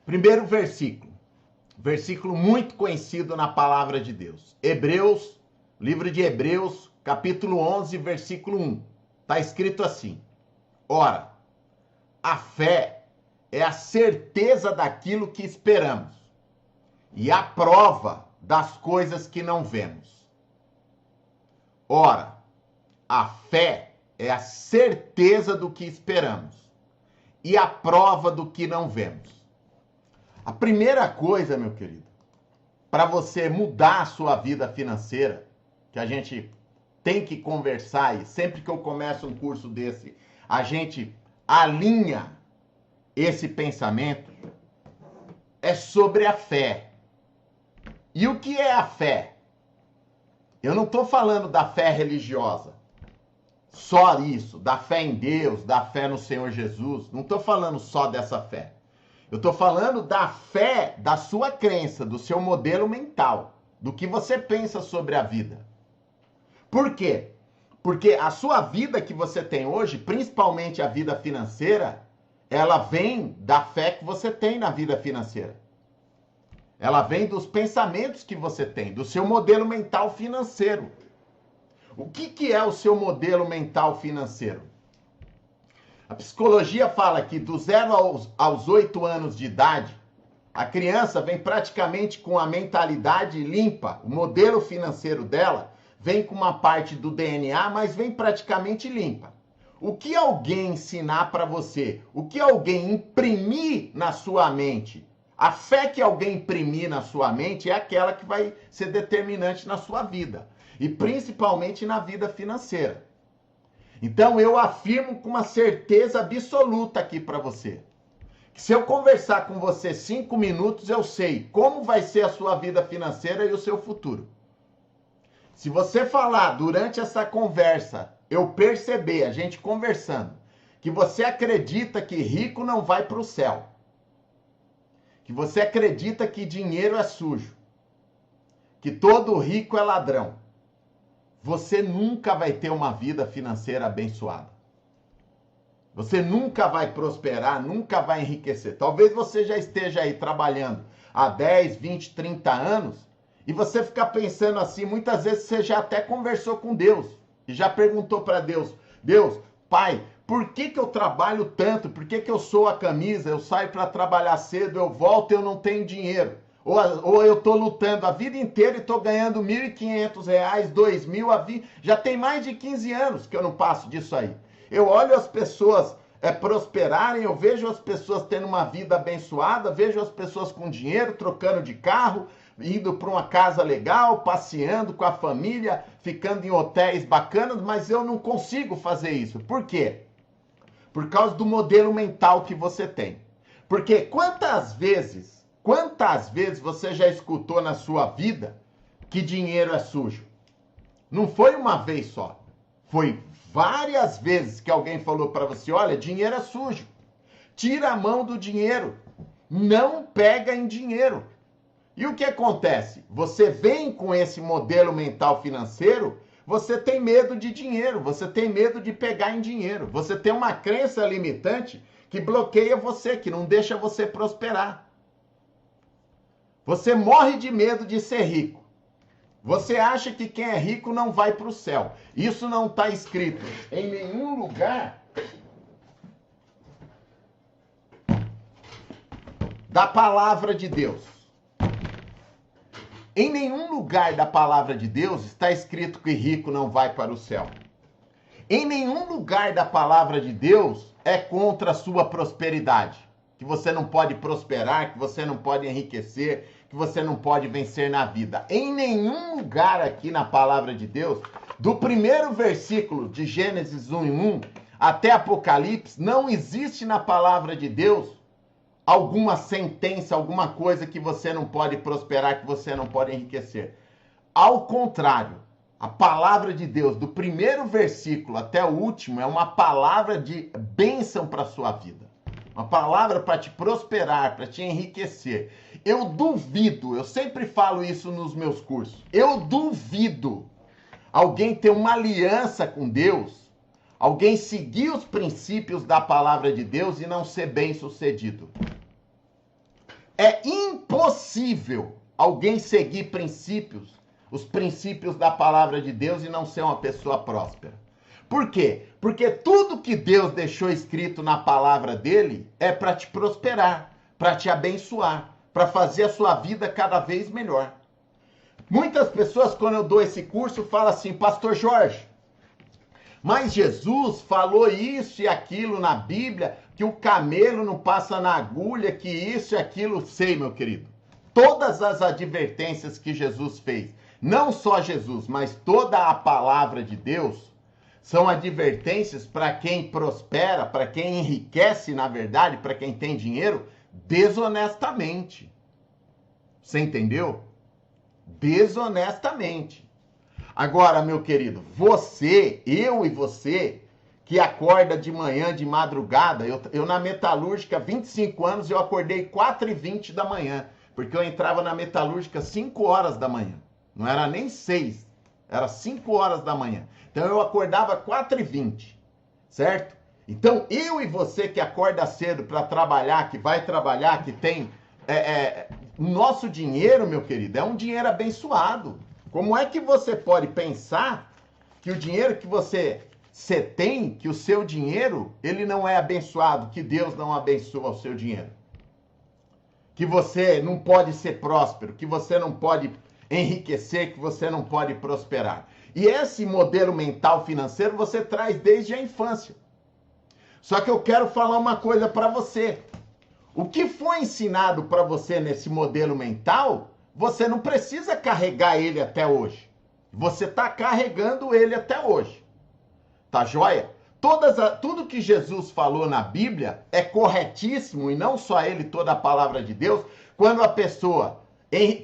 Primeiro versículo muito conhecido na palavra de Deus. Hebreus, livro de Hebreus, capítulo 11, versículo 1. Está escrito assim: Ora, a fé é a certeza daquilo que esperamos e a prova das coisas que não vemos. Ora, a fé é a certeza do que esperamos e a prova do que não vemos. A primeira coisa, meu querido, para você mudar a sua vida financeira, que a gente tem que conversar, e sempre que eu começo um curso desse, a gente alinha esse pensamento, é sobre a fé. E o que é a fé? Eu não estou falando da fé religiosa, só isso, da fé em Deus, da fé no Senhor Jesus. Não estou falando só dessa fé. Eu estou falando da fé, da sua crença, do seu modelo mental, do que você pensa sobre a vida. Por quê? Porque a sua vida que você tem hoje, principalmente a vida financeira, ela vem da fé que você tem na vida financeira. Ela vem dos pensamentos que você tem, do seu modelo mental financeiro. O que é o seu modelo mental financeiro? A psicologia fala que do 0 aos 8 anos de idade, a criança vem praticamente com a mentalidade limpa. O modelo financeiro dela vem com uma parte do DNA, mas vem praticamente limpa. O que alguém ensinar para você, o que alguém imprimir na sua mente, a fé que alguém imprimir na sua mente é aquela que vai ser determinante na sua vida. E principalmente na vida financeira. Então eu afirmo com uma certeza absoluta aqui para você, que se eu conversar com você 5 minutos, eu sei como vai ser a sua vida financeira e o seu futuro. Se você falar durante essa conversa, eu perceber, a gente conversando, que você acredita que rico não vai para o céu, que você acredita que dinheiro é sujo, que todo rico é ladrão, você nunca vai ter uma vida financeira abençoada. Você nunca vai prosperar, nunca vai enriquecer. Talvez você já esteja aí trabalhando há 10, 20, 30 anos e você fica pensando assim, muitas vezes você já até conversou com Deus e já perguntou para Deus, Deus, Pai, por que eu trabalho tanto? Por que eu sou a camisa? Eu saio para trabalhar cedo, eu volto e eu não tenho dinheiro. Ou eu estou lutando a vida inteira e estou ganhando R$1.500, R$2.000, já tem mais de 15 anos que eu não passo disso aí. Eu olho as pessoas prosperarem, eu vejo as pessoas tendo uma vida abençoada, vejo as pessoas com dinheiro, trocando de carro, indo para uma casa legal, passeando com a família, ficando em hotéis bacanas, mas eu não consigo fazer isso. Por quê? Por causa do modelo mental que você tem. Porque quantas vezes você já escutou na sua vida que dinheiro é sujo? Não foi uma vez só. Foi várias vezes que alguém falou para você, olha, dinheiro é sujo. Tira a mão do dinheiro. Não pega em dinheiro. E o que acontece? Você vem com esse modelo mental financeiro, você tem medo de dinheiro, você tem medo de pegar em dinheiro. Você tem uma crença limitante que bloqueia você, que não deixa você prosperar. Você morre de medo de ser rico. Você acha que quem é rico não vai para o céu. Isso não está escrito em nenhum lugar da palavra de Deus. Em nenhum lugar da palavra de Deus está escrito que rico não vai para o céu. Em nenhum lugar da palavra de Deus é contra a sua prosperidade. Que você não pode prosperar, que você não pode enriquecer, que você não pode vencer na vida. Em nenhum lugar aqui na palavra de Deus, do primeiro versículo de Gênesis 1:1 até Apocalipse, não existe na palavra de Deus alguma sentença, alguma coisa que você não pode prosperar, que você não pode enriquecer. Ao contrário, a palavra de Deus, do primeiro versículo até o último, é uma palavra de bênção para a sua vida. Uma palavra para te prosperar, para te enriquecer. Eu duvido, eu sempre falo isso nos meus cursos, eu duvido alguém ter uma aliança com Deus, alguém seguir os princípios da palavra de Deus e não ser bem-sucedido. É impossível alguém seguir princípios, os princípios da palavra de Deus e não ser uma pessoa próspera. Por quê? Porque tudo que Deus deixou escrito na palavra dele é para te prosperar, para te abençoar, para fazer a sua vida cada vez melhor. Muitas pessoas, quando eu dou esse curso, falam assim, Pastor Jorge, mas Jesus falou isso e aquilo na Bíblia, que o camelo não passa na agulha, que isso e aquilo. Sei, meu querido. Todas as advertências que Jesus fez, não só Jesus, mas toda a palavra de Deus, são advertências para quem prospera, para quem enriquece, na verdade, para quem tem dinheiro, desonestamente. Você entendeu? Desonestamente. Agora, meu querido, você, eu e você, que acorda de manhã, de madrugada, eu na metalúrgica, 25 anos, eu acordei 4h20 da manhã, porque eu entrava na metalúrgica 5 horas da manhã. Não era nem 6, era 5 horas da manhã. Então eu acordava 4h20, certo? Então eu e você que acorda cedo para trabalhar, que vai trabalhar, que tem... o nosso dinheiro, meu querido, é um dinheiro abençoado. Como é que você pode pensar que o dinheiro que você tem, que o seu dinheiro, ele não é abençoado, que Deus não abençoa o seu dinheiro? Que você não pode ser próspero, que você não pode enriquecer, que você não pode prosperar. E esse modelo mental financeiro você traz desde a infância. Só que eu quero falar uma coisa para você. O que foi ensinado para você nesse modelo mental, você não precisa carregar ele até hoje. Você está carregando ele até hoje. Tá joia? Tudo que Jesus falou na Bíblia é corretíssimo, e não só ele, toda a palavra de Deus, quando a pessoa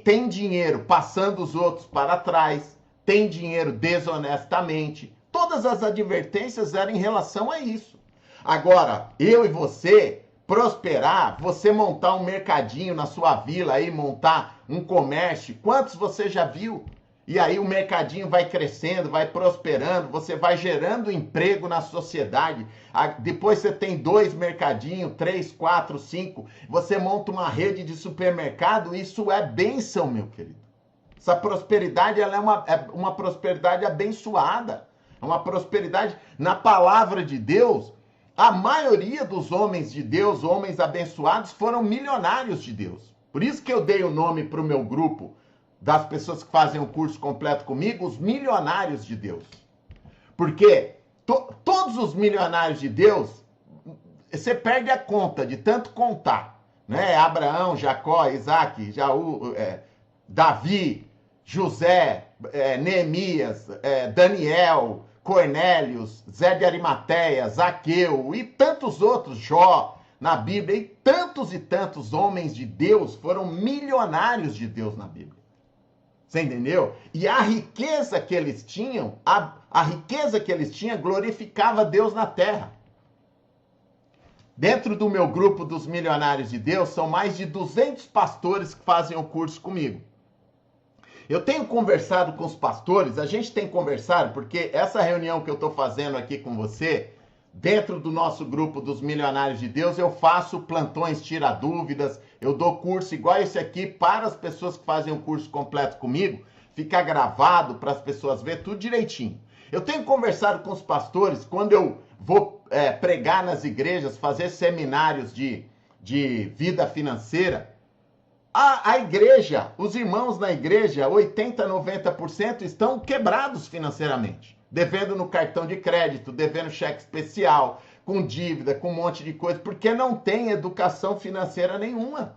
tem dinheiro passando os outros para trás, tem dinheiro desonestamente. Todas as advertências eram em relação a isso. Agora, eu e você... prosperar, você montar um mercadinho na sua vila aí, montar um comércio, quantos você já viu? E aí o mercadinho vai crescendo, vai prosperando, você vai gerando emprego na sociedade. Depois você tem 2 mercadinhos, 3, 4, 5, você monta uma rede de supermercado, isso é bênção, meu querido. Essa prosperidade, ela é uma prosperidade abençoada, é uma prosperidade na palavra de Deus. A maioria dos homens de Deus, homens abençoados, foram milionários de Deus. Por isso que eu dei o nome para o meu grupo, das pessoas que fazem o curso completo comigo, os milionários de Deus. Porque todos os milionários de Deus, você perde a conta de tanto contar. Né? Abraão, Jacó, Isaac, Davi, José, Neemias, Daniel... Cornélios, Zé de Arimateia, Zaqueu e tantos outros, Jó, na Bíblia, e tantos homens de Deus foram milionários de Deus na Bíblia. Você entendeu? E a riqueza que eles tinham, a riqueza que eles tinham glorificava Deus na terra. Dentro do meu grupo dos milionários de Deus, são mais de 200 pastores que fazem o curso comigo. Eu tenho conversado com os pastores, a gente tem conversado, porque essa reunião que eu estou fazendo aqui com você, dentro do nosso grupo dos Milionários de Deus, eu faço plantões, tira dúvidas, eu dou curso igual esse aqui para as pessoas que fazem o curso completo comigo, fica gravado para as pessoas verem tudo direitinho. Eu tenho conversado com os pastores, quando eu vou pregar nas igrejas, fazer seminários de vida financeira, a igreja, os irmãos na igreja, 80%, 90% estão quebrados financeiramente. Devendo no cartão de crédito, devendo cheque especial, com dívida, com um monte de coisa, porque não tem educação financeira nenhuma.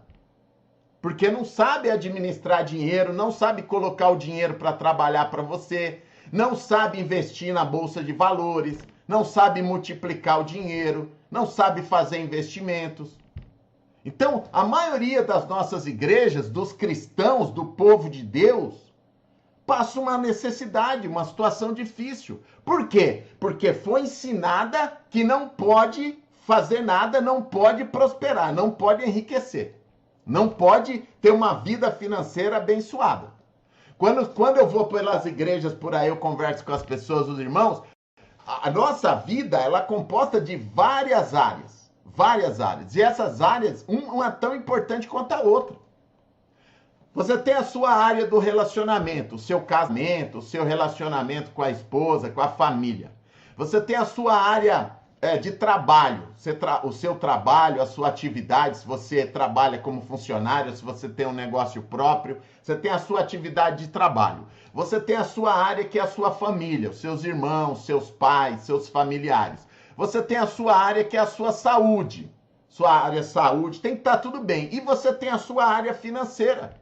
Porque não sabe administrar dinheiro, não sabe colocar o dinheiro para trabalhar para você, não sabe investir na bolsa de valores, não sabe multiplicar o dinheiro, não sabe fazer investimentos. Então, a maioria das nossas igrejas, dos cristãos, do povo de Deus, passa uma necessidade, uma situação difícil. Por quê? Porque foi ensinada que não pode fazer nada, não pode prosperar, não pode enriquecer. Não pode ter uma vida financeira abençoada. Quando eu vou pelas igrejas por aí, eu converso com as pessoas, os irmãos, a nossa vida ela é composta de várias áreas. várias áreas. E essas áreas, uma é tão importante quanto a outra. Você tem a sua área do relacionamento, o seu casamento, o seu relacionamento com a esposa, com a família. Você tem a sua área de trabalho, o seu trabalho, a sua atividade, se você trabalha como funcionário, se você tem um negócio próprio, você tem a sua atividade de trabalho. Você tem a sua área que é a sua família, os seus irmãos, seus pais, seus familiares. Você tem a sua área que é a sua saúde. Sua área saúde tem que estar tudo bem. E você tem a sua área financeira.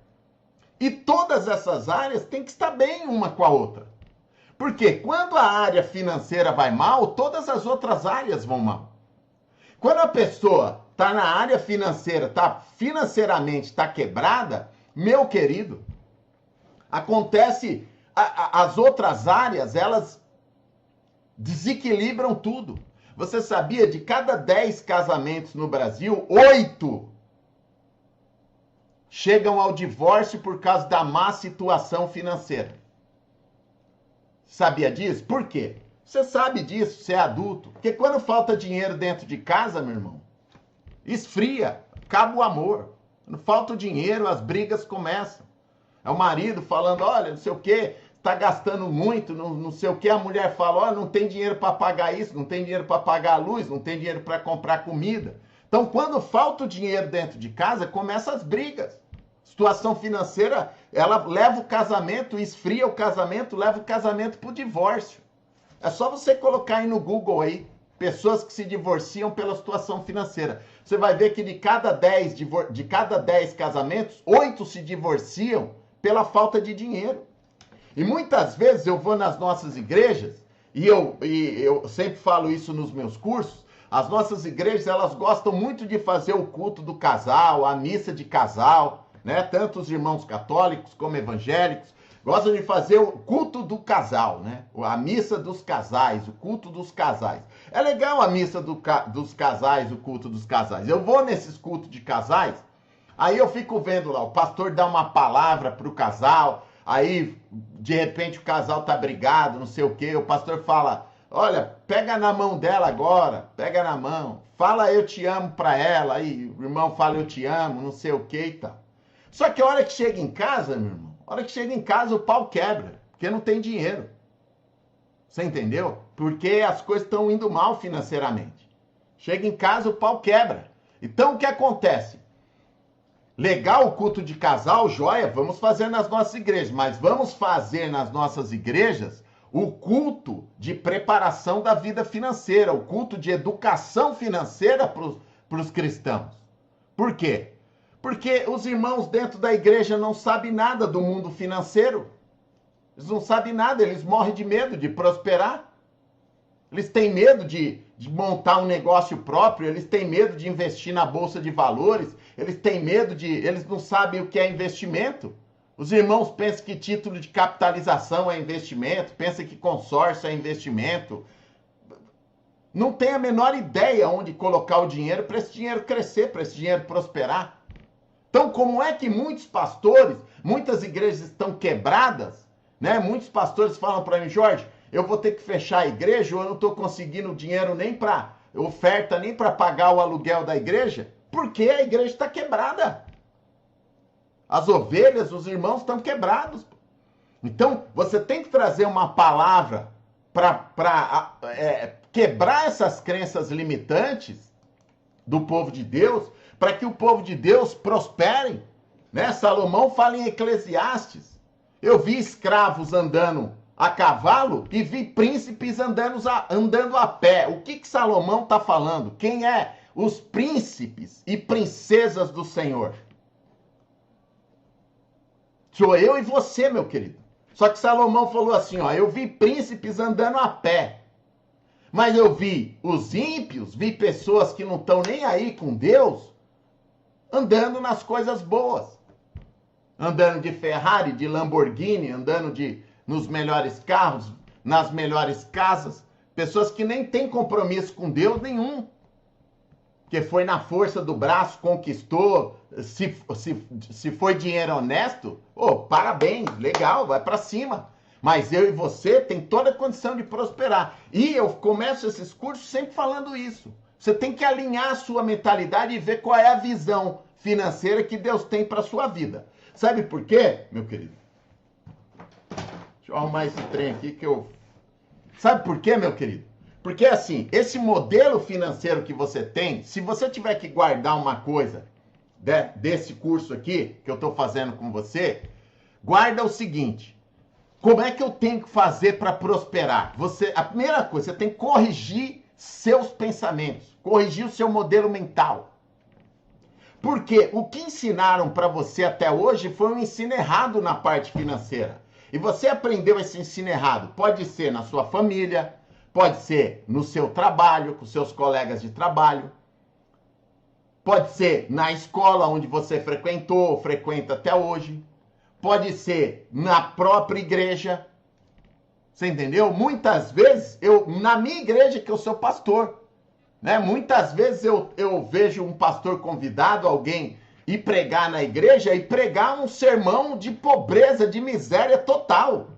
E todas essas áreas têm que estar bem uma com a outra. Porque quando a área financeira vai mal, todas as outras áreas vão mal. Quando a pessoa está na área financeira, financeiramente está quebrada, meu querido, acontece, as outras áreas, elas desequilibram tudo. Você sabia, de cada 10 casamentos no Brasil, 8 chegam ao divórcio por causa da má situação financeira. Sabia disso? Por quê? Você sabe disso, você é adulto. Porque quando falta dinheiro dentro de casa, meu irmão, esfria, acaba o amor. Quando falta o dinheiro, as brigas começam. É o marido falando, olha, não sei o quê, está gastando muito, não sei o quê. A mulher fala, olha, não tem dinheiro para pagar isso, não tem dinheiro para pagar a luz, não tem dinheiro para comprar comida. Então, quando falta o dinheiro dentro de casa, começam as brigas. Situação financeira, ela leva o casamento, esfria o casamento, leva o casamento para o divórcio. É só você colocar aí no Google aí, pessoas que se divorciam pela situação financeira. Você vai ver que de cada 10 casamentos, 8 se divorciam pela falta de dinheiro. E muitas vezes eu vou nas nossas igrejas, e eu sempre falo isso nos meus cursos, as nossas igrejas, elas gostam muito de fazer o culto do casal, a missa de casal, né? Tanto os irmãos católicos como evangélicos gostam de fazer o culto do casal, né? A missa dos casais, o culto dos casais. É legal a missa dos casais, o culto dos casais. Eu vou nesses cultos de casais, aí eu fico vendo lá, o pastor dá uma palavra para o casal, aí de repente o casal tá brigado, não sei o quê, o pastor fala, olha, pega na mão dela agora, pega na mão, fala eu te amo para ela, aí o irmão fala eu te amo, não sei o quê e tal. Só que a hora que chega em casa, meu irmão, a hora que chega em casa o pau quebra, porque não tem dinheiro. Você entendeu? Porque as coisas estão indo mal financeiramente. Chega em casa o pau quebra. Então o que acontece? Legal o culto de casal, joia, vamos fazer nas nossas igrejas, mas vamos fazer nas nossas igrejas o culto de preparação da vida financeira, o culto de educação financeira para os cristãos. Por quê? Porque os irmãos dentro da igreja não sabem nada do mundo financeiro. Eles não sabem nada, eles morrem de medo de prosperar. Eles têm medo de montar um negócio próprio, eles têm medo de investir na bolsa de valores, eles não sabem o que é investimento. Os irmãos pensam que título de capitalização é investimento, pensam que consórcio é investimento. Não tem a menor ideia onde colocar o dinheiro para esse dinheiro crescer, para esse dinheiro prosperar. Então, como é que muitos pastores, muitas igrejas estão quebradas, né? Muitos pastores falam para mim, Jorge, eu vou ter que fechar a igreja, ou eu não estou conseguindo dinheiro nem para oferta, nem para pagar o aluguel da igreja, porque a igreja está quebrada. As ovelhas, os irmãos estão quebrados. Então, você tem que trazer uma palavra para quebrar essas crenças limitantes do povo de Deus, para que o povo de Deus prospere, né? Salomão fala em Eclesiastes. Eu vi escravos andando a cavalo e vi príncipes andando a pé. O que Salomão está falando? Quem é os príncipes e princesas do Senhor? Sou eu e você, meu querido. Só que Salomão falou assim, ó, eu vi príncipes andando a pé. Mas eu vi os ímpios, vi pessoas que não estão nem aí com Deus, andando nas coisas boas. Andando de Ferrari, de Lamborghini, andando nos melhores carros, nas melhores casas. Pessoas que nem têm compromisso com Deus nenhum. Que foi na força do braço, conquistou. Se foi dinheiro honesto, parabéns, legal, vai para cima. Mas eu e você tem toda a condição de prosperar. E eu começo esses cursos sempre falando isso. Você tem que alinhar a sua mentalidade e ver qual é a visão financeira que Deus tem para a sua vida. Sabe por quê, meu querido? Deixa eu arrumar esse trem aqui que eu... Sabe por quê, meu querido? Porque assim, esse modelo financeiro que você tem, se você tiver que guardar uma coisa desse curso aqui, que eu estou fazendo com você, guarda o seguinte: como é que eu tenho que fazer para prosperar? A primeira coisa, você tem que corrigir seus pensamentos, corrigir o seu modelo mental. Porque o que ensinaram para você até hoje foi um ensino errado na parte financeira. E você aprendeu esse ensino errado. Pode ser na sua família, pode ser no seu trabalho, com seus colegas de trabalho, pode ser na escola onde você frequentou ou frequenta até hoje, pode ser na própria igreja. Você entendeu? Muitas vezes, na minha igreja, que eu sou pastor, né? Muitas vezes eu vejo um pastor convidado, alguém, ir pregar na igreja e pregar um sermão de pobreza, de miséria total.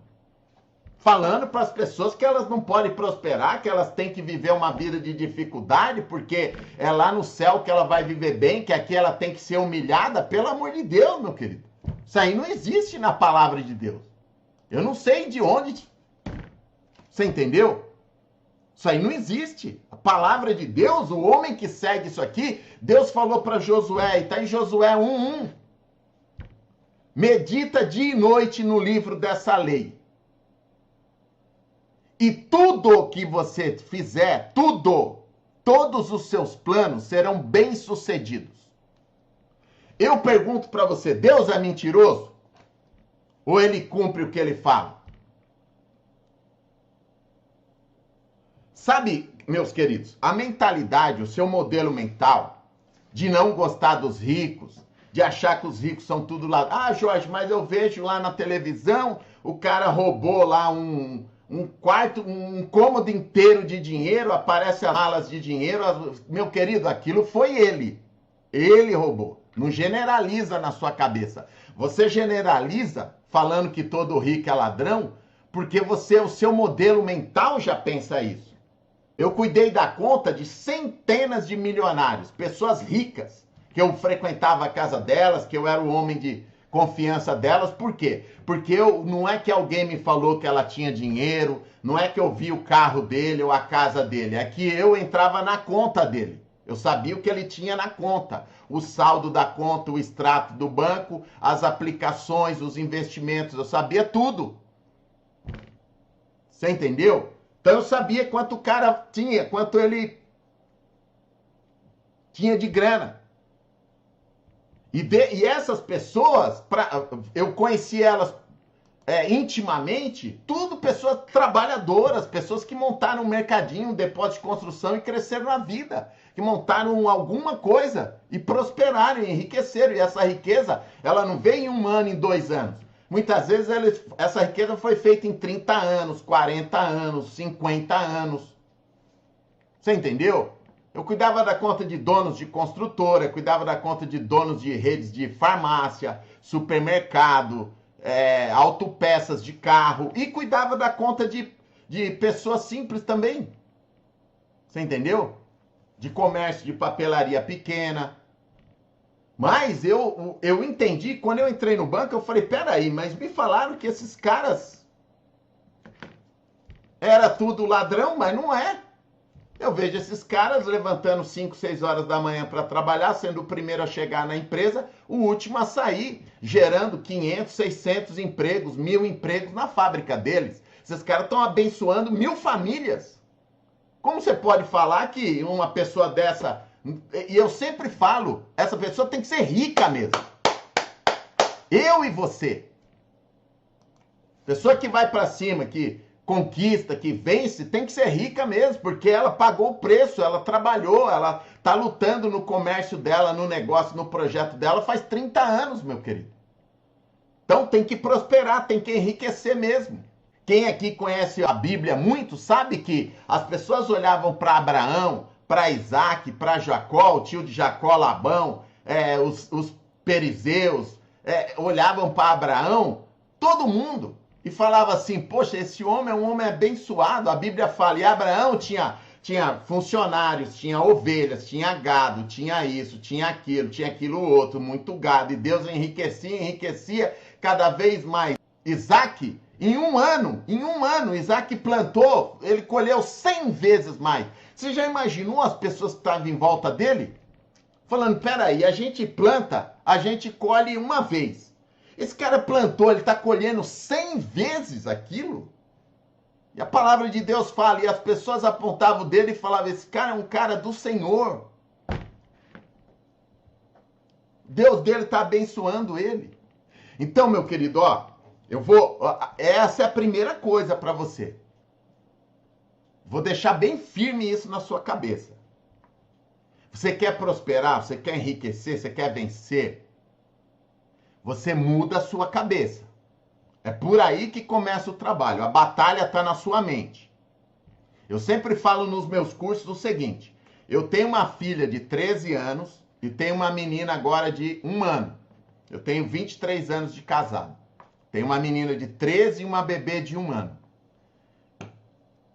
Falando para as pessoas que elas não podem prosperar, que elas têm que viver uma vida de dificuldade, porque é lá no céu que ela vai viver bem, que aqui ela tem que ser humilhada. Pelo amor de Deus, meu querido. Isso aí não existe na palavra de Deus. Eu não sei de onde... Você entendeu? Isso aí não existe. A palavra de Deus, o homem que segue isso aqui, Deus falou para Josué, e está em Josué 1:1. Medita dia e noite no livro dessa lei. E tudo que você fizer, todos os seus planos serão bem-sucedidos. Eu pergunto para você, Deus é mentiroso? Ou ele cumpre o que ele fala? Sabe, meus queridos, a mentalidade, o seu modelo mental de não gostar dos ricos, de achar que os ricos são tudo lá. Ah, Jorge, mas eu vejo lá na televisão, o cara roubou lá um quarto, um cômodo inteiro de dinheiro, aparece as malas de dinheiro. Meu querido, aquilo foi ele. Ele roubou. Não generaliza na sua cabeça. Você generaliza falando que todo rico é ladrão, porque o seu modelo mental já pensa isso. Eu cuidei da conta de centenas de milionários, pessoas ricas, que eu frequentava a casa delas, que eu era o homem de confiança delas. Por quê? Porque não é que alguém me falou que ela tinha dinheiro, não é que eu vi o carro dele ou a casa dele, é que eu entrava na conta dele. Eu sabia o que ele tinha na conta, o saldo da conta, o extrato do banco, as aplicações, os investimentos, eu sabia tudo. Você entendeu? Então eu sabia quanto o cara tinha, quanto ele tinha de grana. E essas pessoas, eu conheci elas intimamente, tudo pessoas trabalhadoras, pessoas que montaram um mercadinho, um depósito de construção e cresceram na vida, que montaram alguma coisa e prosperaram, enriqueceram. E essa riqueza, ela não veio em 1 ano, em 2 anos. Muitas vezes essa riqueza foi feita em 30 anos, 40 anos, 50 anos. Você entendeu? Eu cuidava da conta de donos de construtora, cuidava da conta de donos de redes de farmácia, supermercado, autopeças de carro, e cuidava da conta de pessoas simples também. Você entendeu? De comércio de papelaria pequena. Mas eu entendi, quando eu entrei no banco, eu falei, peraí, mas me falaram que esses caras era tudo ladrão, mas não é. Eu vejo esses caras levantando 5, 6 horas da manhã para trabalhar, sendo o primeiro a chegar na empresa, o último a sair, gerando 500, 600 empregos, 1000 empregos na fábrica deles. Esses caras estão abençoando 1000 famílias. Como você pode falar que uma pessoa dessa... E eu sempre falo, essa pessoa tem que ser rica mesmo. Eu e você. Pessoa que vai para cima, que conquista, que vence, tem que ser rica mesmo, porque ela pagou o preço, ela trabalhou, ela tá lutando no comércio dela, no negócio, no projeto dela faz 30 anos, meu querido. Então tem que prosperar, tem que enriquecer mesmo. Quem aqui conhece a Bíblia muito sabe que as pessoas olhavam para Abraão, para Isaac, para Jacó, o tio de Jacó, Labão, os perizeus, olhavam para Abraão, todo mundo, e falava assim, poxa, esse homem é um homem abençoado. A Bíblia fala, e Abraão tinha tinha funcionários, tinha ovelhas, tinha gado, tinha isso, tinha aquilo outro, muito gado. E Deus enriquecia cada vez mais. Isaac, em um ano, Isaac plantou, ele colheu 100 vezes mais. Você já imaginou as pessoas que estavam em volta dele? Falando, peraí, a gente planta, a gente colhe uma vez. Esse cara plantou, ele está colhendo 100 vezes aquilo? E a palavra de Deus fala, e as pessoas apontavam dele e falavam, esse cara é um cara do Senhor. Deus dele está abençoando ele. Então, meu querido, essa é a primeira coisa para você. Vou deixar bem firme isso na sua cabeça. Você quer prosperar, você quer enriquecer, você quer vencer, você muda a sua cabeça. É por aí que começa o trabalho. A batalha está na sua mente. Eu sempre falo nos meus cursos o seguinte. Eu tenho uma filha de 13 anos e tenho uma menina agora de 1 ano. Eu tenho 23 anos de casado. Tenho uma menina de 13 e uma bebê de 1 ano.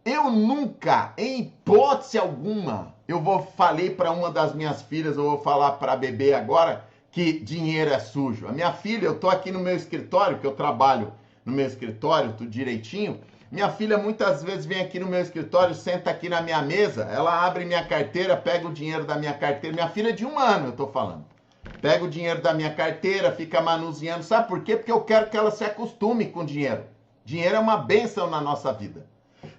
Eu nunca, em hipótese alguma, falei para uma das minhas filhas, eu vou falar para a bebê agora, que dinheiro é sujo. A minha filha, eu tô aqui no meu escritório, que eu trabalho no meu escritório, tudo direitinho. Minha filha muitas vezes vem aqui no meu escritório, senta aqui na minha mesa, ela abre minha carteira, pega o dinheiro da minha carteira. Minha filha é de 1 ano, eu tô falando. Pega o dinheiro da minha carteira, fica manuseando. Sabe por quê? Porque eu quero que ela se acostume com dinheiro. Dinheiro é uma bênção na nossa vida.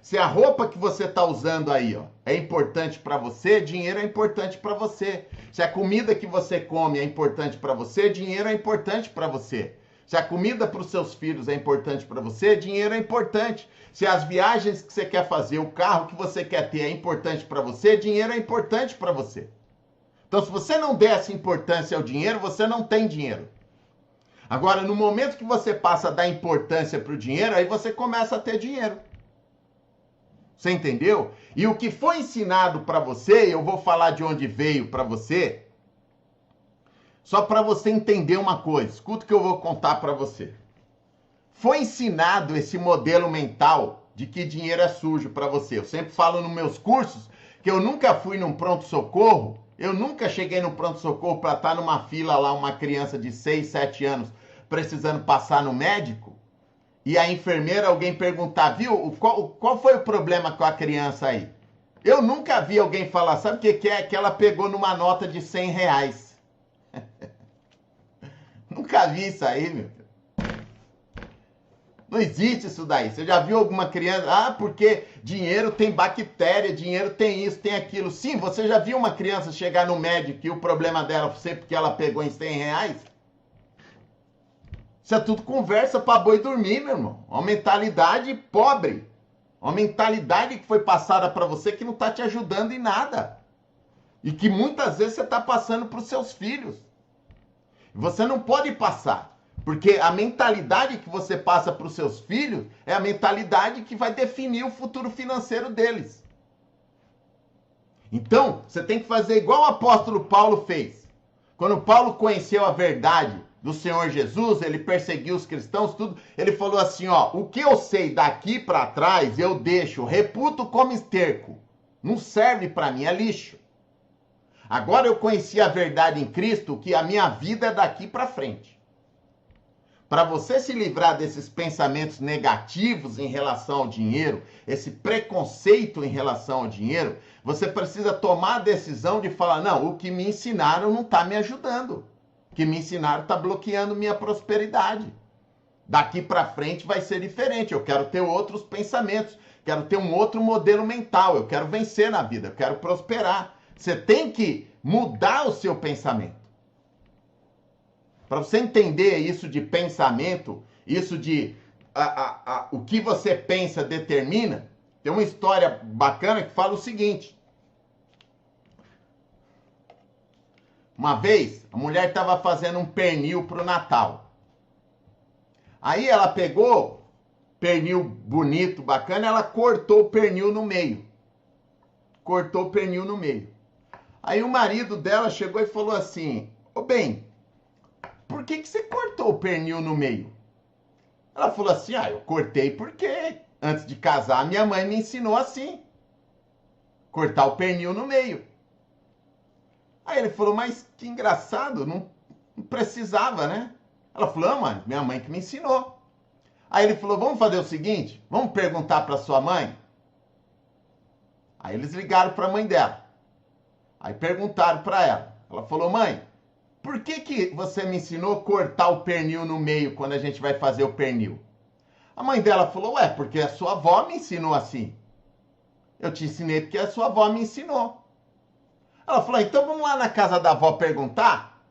Se a roupa que você está usando aí, é importante para você, dinheiro é importante para você. Se a comida que você come é importante para você, dinheiro é importante para você. Se a comida para os seus filhos é importante para você, dinheiro é importante. Se as viagens que você quer fazer, o carro que você quer ter é importante para você, dinheiro é importante para você. Então, se você não der essa importância ao dinheiro, você não tem dinheiro. Agora, no momento que você passa a dar importância para o dinheiro, aí você começa a ter dinheiro. Você entendeu? E o que foi ensinado para você, eu vou falar de onde veio para você, só para você entender uma coisa. Escuta o que eu vou contar para você. Foi ensinado esse modelo mental de que dinheiro é sujo para você. Eu sempre falo nos meus cursos que eu nunca fui num pronto-socorro, eu nunca cheguei no pronto-socorro para estar numa fila lá, uma criança de 6, 7 anos, precisando passar no médico, e a enfermeira, alguém perguntar, viu, qual foi o problema com a criança aí? Eu nunca vi alguém falar, sabe o que é? Que ela pegou numa nota de 100 reais. Nunca vi isso aí, meu filho. Não existe isso daí. Você já viu alguma criança? Ah, porque dinheiro tem bactéria, dinheiro tem isso, tem aquilo. Sim, você já viu uma criança chegar no médico e o problema dela foi porque ela pegou em 100 reais? Isso é tudo conversa para boi dormir, meu irmão. Uma mentalidade pobre. Uma mentalidade que foi passada para você que não está te ajudando em nada. E que muitas vezes você está passando para os seus filhos. Você não pode passar. Porque a mentalidade que você passa para os seus filhos é a mentalidade que vai definir o futuro financeiro deles. Então, você tem que fazer igual o apóstolo Paulo fez. Quando Paulo conheceu a verdade do Senhor Jesus, ele perseguiu os cristãos, tudo. Ele falou assim, o que eu sei daqui para trás, eu deixo, reputo como esterco. Não serve para mim, é lixo. Agora eu conheci a verdade em Cristo, que a minha vida é daqui para frente. Para você se livrar desses pensamentos negativos em relação ao dinheiro, esse preconceito em relação ao dinheiro, você precisa tomar a decisão de falar, não, o que me ensinaram não está me ajudando. O que me ensinaram está bloqueando minha prosperidade. Daqui para frente vai ser diferente. Eu quero ter outros pensamentos, quero ter um outro modelo mental, eu quero vencer na vida, eu quero prosperar. Você tem que mudar o seu pensamento. Para você entender isso de pensamento, isso de o que você pensa determina, tem uma história bacana que fala o seguinte. Uma vez, a mulher estava fazendo um pernil para o Natal. Aí ela pegou pernil bonito, bacana, ela cortou o pernil no meio. Cortou o pernil no meio. Aí o marido dela chegou e falou assim, ô bem, por que você cortou o pernil no meio? Ela falou assim, eu cortei porque antes de casar minha mãe me ensinou assim. cortar o pernil no meio. Aí ele falou, mas que engraçado, não precisava, né? Ela falou, não, mãe, minha mãe que me ensinou. Aí ele falou, vamos fazer o seguinte, vamos perguntar para sua mãe? Aí eles ligaram para a mãe dela. Aí perguntaram para ela. Ela falou, mãe, por que você me ensinou a cortar o pernil no meio quando a gente vai fazer o pernil? A mãe dela falou, ué, porque a sua avó me ensinou assim. Eu te ensinei porque a sua avó me ensinou. Ela falou, então vamos lá na casa da avó perguntar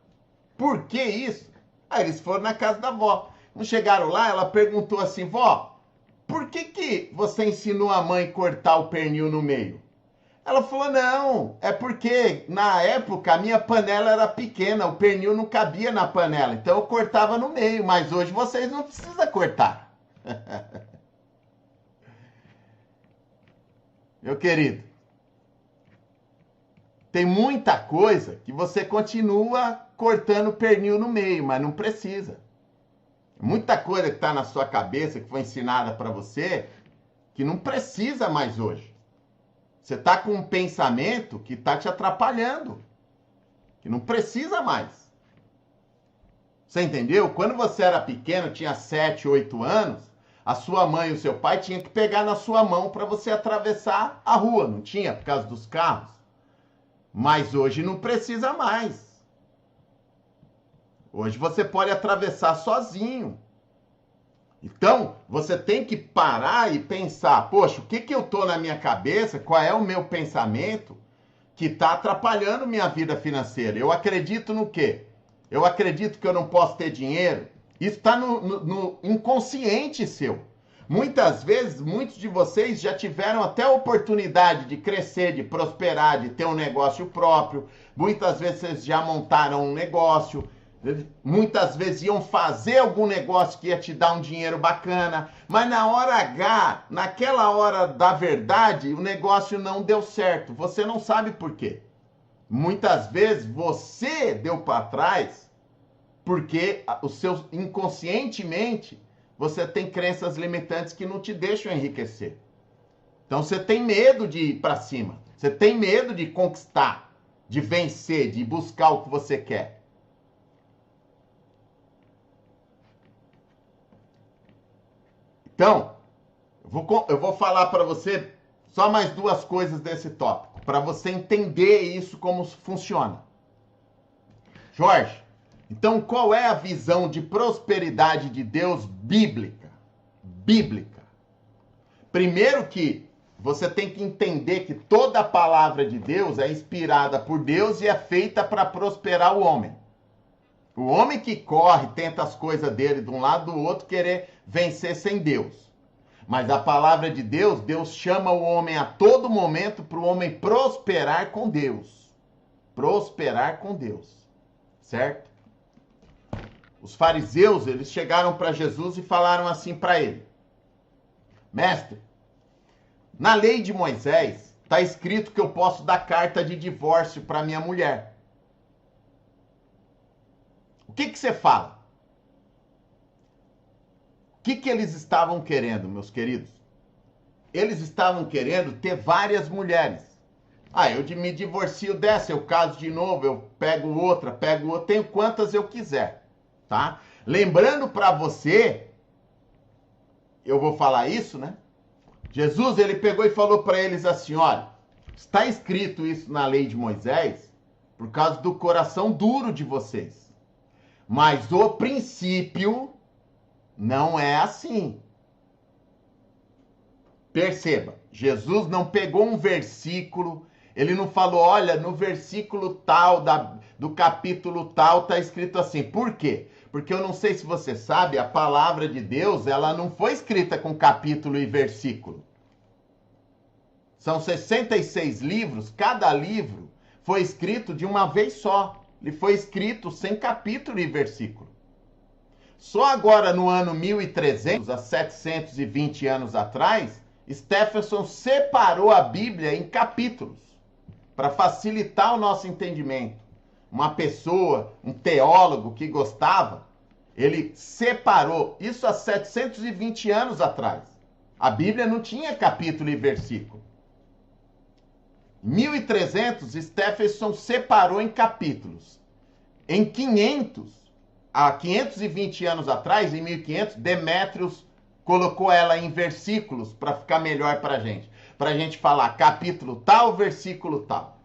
por que isso? Aí eles foram na casa da avó. Quando chegaram lá, ela perguntou assim, vó, por que você ensinou a mãe a cortar o pernil no meio? Ela falou, não, é porque na época a minha panela era pequena, o pernil não cabia na panela, então eu cortava no meio, mas hoje vocês não precisam cortar. Meu querido, tem muita coisa que você continua cortando o pernil no meio, mas não precisa. Muita coisa que está na sua cabeça, que foi ensinada para você, que não precisa mais hoje. Você está com um pensamento que está te atrapalhando, que não precisa mais. Você entendeu? Quando você era pequeno, tinha 7, 8 anos, a sua mãe e o seu pai tinham que pegar na sua mão para você atravessar a rua, não tinha? Por causa dos carros. Mas hoje não precisa mais. Hoje você pode atravessar sozinho. Então, você tem que parar e pensar, poxa, o que eu tô na minha cabeça, qual é o meu pensamento que está atrapalhando minha vida financeira? Eu acredito no quê? Eu acredito que eu não posso ter dinheiro? Isso está no inconsciente seu. Muitas vezes, muitos de vocês já tiveram até a oportunidade de crescer, de prosperar, de ter um negócio próprio. Muitas vezes vocês já montaram um negócio. Muitas vezes iam fazer algum negócio que ia te dar um dinheiro bacana, mas na hora H, naquela hora da verdade, o negócio não deu certo. Você não sabe por quê. Muitas vezes você deu para trás porque o seu inconscientemente você tem crenças limitantes que não te deixam enriquecer. Então você tem medo de ir para cima. Você tem medo de conquistar, de vencer, de buscar o que você quer. Então, eu vou falar para você só mais duas coisas desse tópico, para você entender isso como funciona. Jorge, então qual é a visão de prosperidade de Deus bíblica? Bíblica. Primeiro que você tem que entender que toda a palavra de Deus é inspirada por Deus e é feita para prosperar o homem. O homem que corre, tenta as coisas dele de um lado do outro, querer vencer sem Deus. Mas a palavra de Deus, Deus chama o homem a todo momento para o homem prosperar com Deus. Prosperar com Deus. Certo? Os fariseus, eles chegaram para Jesus e falaram assim para ele. Mestre, na lei de Moisés, está escrito que eu posso dar carta de divórcio para minha mulher. O que você fala? O que eles estavam querendo, meus queridos? Eles estavam querendo ter várias mulheres. Ah, eu me divorcio dessa, eu caso de novo, eu pego outra, tenho quantas eu quiser, tá? Lembrando para você, eu vou falar isso, né? Jesus, ele pegou e falou para eles assim, olha, está escrito isso na lei de Moisés por causa do coração duro de vocês. Mas o princípio não é assim. Perceba, Jesus não pegou um versículo, ele não falou, olha, no versículo tal, do capítulo tal, está escrito assim. Por quê? Porque eu não sei se você sabe, a palavra de Deus, ela não foi escrita com capítulo e versículo. São 66 livros, cada livro foi escrito de uma vez só. Ele foi escrito sem capítulo e versículo. Só agora no ano 1300, há 720 anos atrás, Stephenson separou a Bíblia em capítulos para facilitar o nosso entendimento. Uma pessoa, um teólogo que gostava, ele separou isso há 720 anos atrás. A Bíblia não tinha capítulo e versículo. Em 1300, Stephenson separou em capítulos. Em 500, há 520 anos atrás, em 1500, Demétrios colocou ela em versículos para ficar melhor para a gente. Para a gente falar capítulo tal, versículo tal.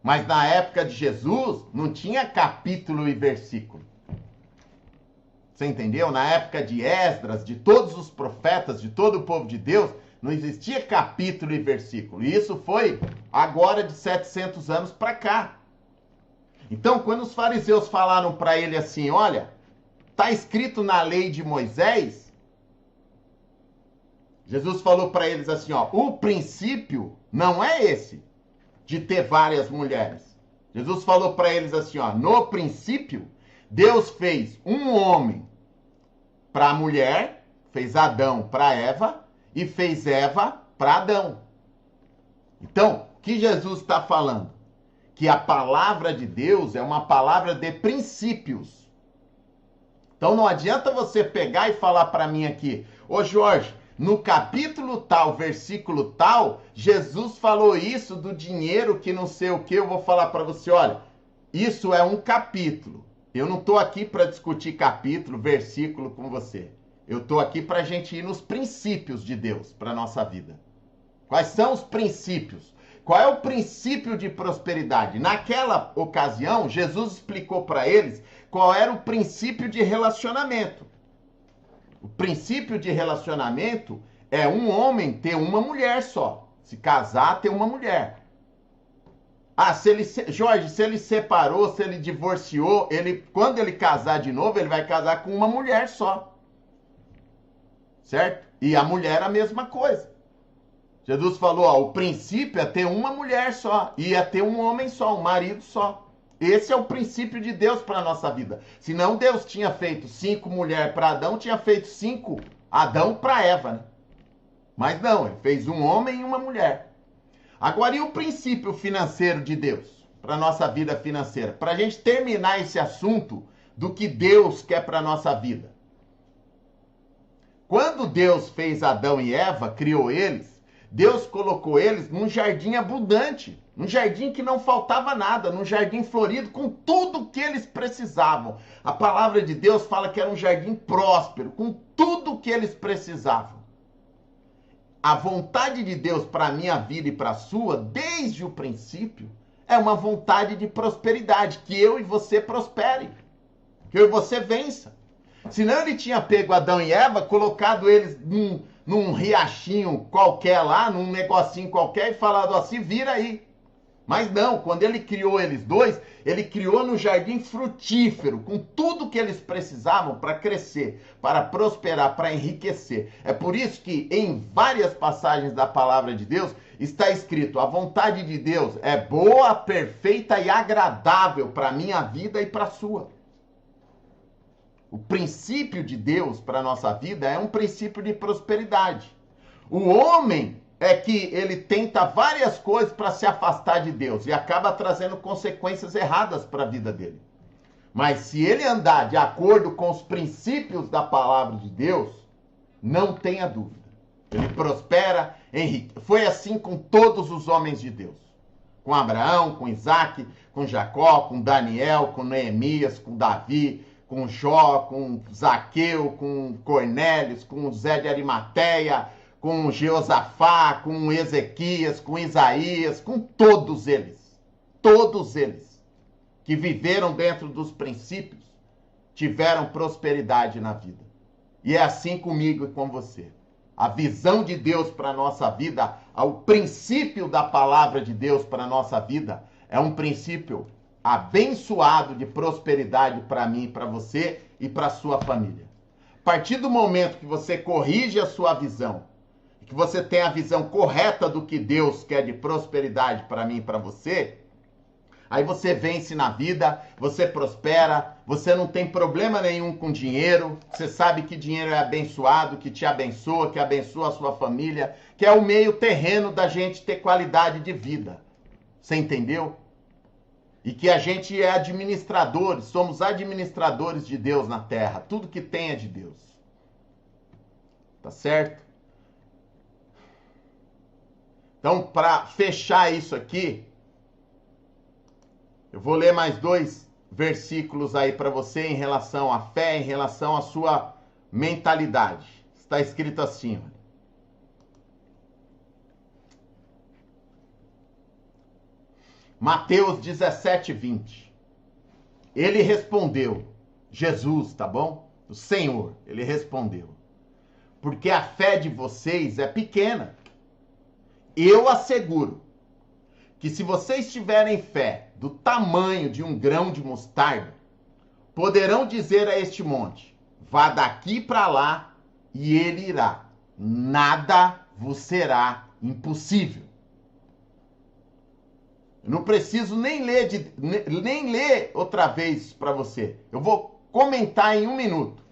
Mas na época de Jesus, não tinha capítulo e versículo. Você entendeu? Na época de Esdras, de todos os profetas, de todo o povo de Deus, não existia capítulo e versículo. E isso foi agora de 700 anos para cá. Então, quando os fariseus falaram para ele assim, olha, está escrito na lei de Moisés, Jesus falou para eles assim, ó, o princípio não é esse, de ter várias mulheres. Jesus falou para eles assim, ó, no princípio, Deus fez um homem para a mulher, fez Adão para Eva, e fez Eva para Adão. Então, o que Jesus está falando? Que a palavra de Deus é uma palavra de princípios. Então não adianta você pegar e falar para mim aqui, ô Jorge, no capítulo tal, versículo tal, Jesus falou isso do dinheiro que não sei o que, eu vou falar para você, olha, isso é um capítulo. Eu não estou aqui para discutir capítulo, versículo com você. Eu estou aqui para a gente ir nos princípios de Deus para a nossa vida. Quais são os princípios? Qual é o princípio de prosperidade? Naquela ocasião, Jesus explicou para eles qual era o princípio de relacionamento. O princípio de relacionamento é um homem ter uma mulher só. Se casar, ter uma mulher. Ah, Jorge, se ele separou, se ele divorciou, quando ele casar de novo, ele vai casar com uma mulher só. Certo? E a mulher a mesma coisa. Jesus falou, ó, o princípio é ter uma mulher só, e é ter um homem só, um marido só. Esse é o princípio de Deus para a nossa vida. Senão Deus tinha feito 5 mulheres para Adão, tinha feito 5 Adão para Eva, né? Mas não, ele fez um homem e uma mulher. Agora, e o princípio financeiro de Deus para a nossa vida financeira? Para a gente terminar esse assunto do que Deus quer para a nossa vida. Quando Deus fez Adão e Eva, criou eles, Deus colocou eles num jardim abundante, num jardim que não faltava nada, num jardim florido com tudo que eles precisavam. A palavra de Deus fala que era um jardim próspero, com tudo que eles precisavam. A vontade de Deus para a minha vida e para a sua, desde o princípio, é uma vontade de prosperidade, que eu e você prospere, que eu e você vença. Senão ele tinha pego Adão e Eva, colocado eles num riachinho qualquer lá, num negocinho qualquer e falado assim, vira aí. Mas não, quando ele criou eles dois, ele criou no jardim frutífero, com tudo que eles precisavam para crescer, para prosperar, para enriquecer. É por isso que em várias passagens da palavra de Deus está escrito, a vontade de Deus é boa, perfeita e agradável para a minha vida e para a sua. O princípio de Deus para a nossa vida é um princípio de prosperidade. O homem é que ele tenta várias coisas para se afastar de Deus e acaba trazendo consequências erradas para a vida dele. Mas se ele andar de acordo com os princípios da palavra de Deus, não tenha dúvida. Ele prospera, enriquece. Foi assim com todos os homens de Deus. Com Abraão, com Isaac, com Jacó, com Daniel, com Neemias, com Davi, com Jó, com Zaqueu, com Cornélios, com Zé de Arimateia, com Jeosafá, com Ezequias, com Isaías, com todos eles que viveram dentro dos princípios, tiveram prosperidade na vida. E é assim comigo e com você. A visão de Deus para a nossa vida, o princípio da palavra de Deus para a nossa vida, é um princípio abençoado de prosperidade para mim, para você e para a sua família. A partir do momento que você corrige a sua visão, que você tem a visão correta do que Deus quer de prosperidade para mim e para você, aí você vence na vida, você prospera, você não tem problema nenhum com dinheiro, você sabe que dinheiro é abençoado, que te abençoa, que abençoa a sua família, que é o meio terreno da gente ter qualidade de vida. Você entendeu? E que a gente é administradores, somos administradores de Deus na terra. Tudo que tem é de Deus. Tá certo? Então, para fechar isso aqui, eu vou ler mais 2 versículos aí para você em relação à fé, em relação à sua mentalidade. Está escrito assim, olha. Mateus 17, 20. Ele respondeu, Jesus, tá bom? O Senhor, ele respondeu, porque a fé de vocês é pequena. Eu asseguro que se vocês tiverem fé do tamanho de um grão de mostarda, poderão dizer a este monte, vá daqui para lá e ele irá. Nada vos será impossível. Eu não preciso nem ler outra vez para você. Eu vou comentar em 1 minuto.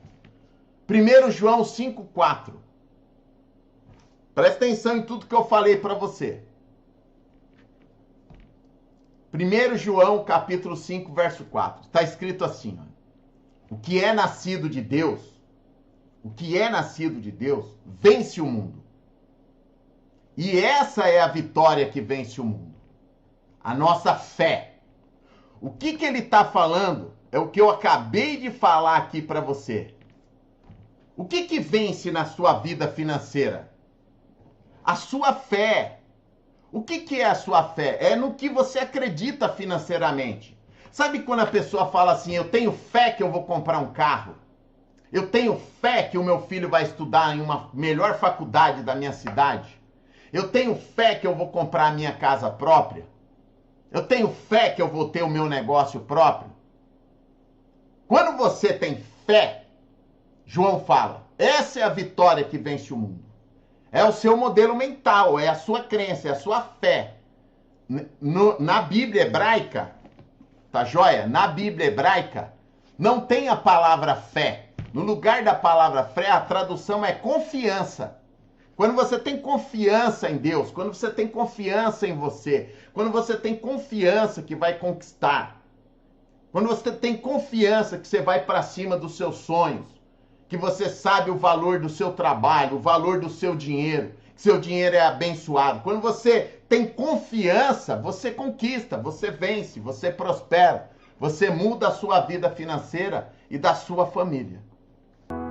1 João 5,4. Presta atenção em tudo que eu falei para você. 1 João capítulo 5, verso 4. Está escrito assim, ó. O que é nascido de Deus, vence o mundo. E essa é a vitória que vence o mundo. A nossa fé. O que ele está falando é o que eu acabei de falar aqui para você. O que vence na sua vida financeira? A sua fé. O que é a sua fé? É no que você acredita financeiramente. Sabe quando a pessoa fala assim, eu tenho fé que eu vou comprar um carro? Eu tenho fé que o meu filho vai estudar em uma melhor faculdade da minha cidade? Eu tenho fé que eu vou comprar a minha casa própria? Eu tenho fé que eu vou ter o meu negócio próprio? Quando você tem fé, João fala, essa é a vitória que vence o mundo. É o seu modelo mental, é a sua crença, é a sua fé. Na Bíblia hebraica, tá joia? Na Bíblia hebraica, não tem a palavra fé. No lugar da palavra fé, a tradução é confiança. Quando você tem confiança em Deus, quando você tem confiança em você, quando você tem confiança que vai conquistar, quando você tem confiança que você vai para cima dos seus sonhos, que você sabe o valor do seu trabalho, o valor do seu dinheiro, que seu dinheiro é abençoado. Quando você tem confiança, você conquista, você vence, você prospera, você muda a sua vida financeira e da sua família.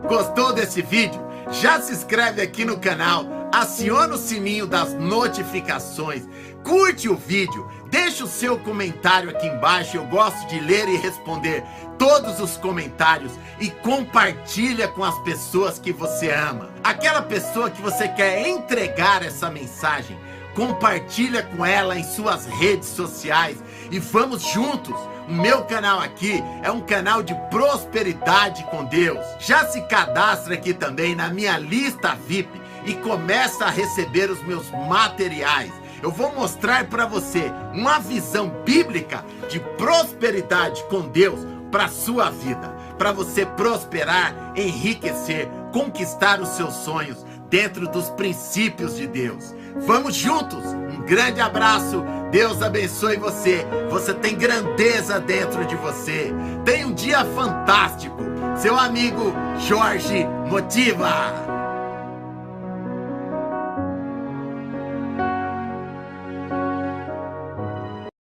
Gostou desse vídeo? Já se inscreve aqui no canal, aciona o sininho das notificações, curte o vídeo, deixa o seu comentário aqui embaixo, eu gosto de ler e responder todos os comentários e compartilha com as pessoas que você ama. Aquela pessoa que você quer entregar essa mensagem, compartilha com ela em suas redes sociais e vamos juntos. O meu canal aqui é um canal de prosperidade com Deus. Já se cadastra aqui também na minha lista VIP e começa a receber os meus materiais. Eu vou mostrar para você uma visão bíblica de prosperidade com Deus para a sua vida, para você prosperar, enriquecer, conquistar os seus sonhos dentro dos princípios de Deus. Vamos juntos, um grande abraço, Deus abençoe você, você tem grandeza dentro de você, tenha um dia fantástico, seu amigo Jorge Motiva.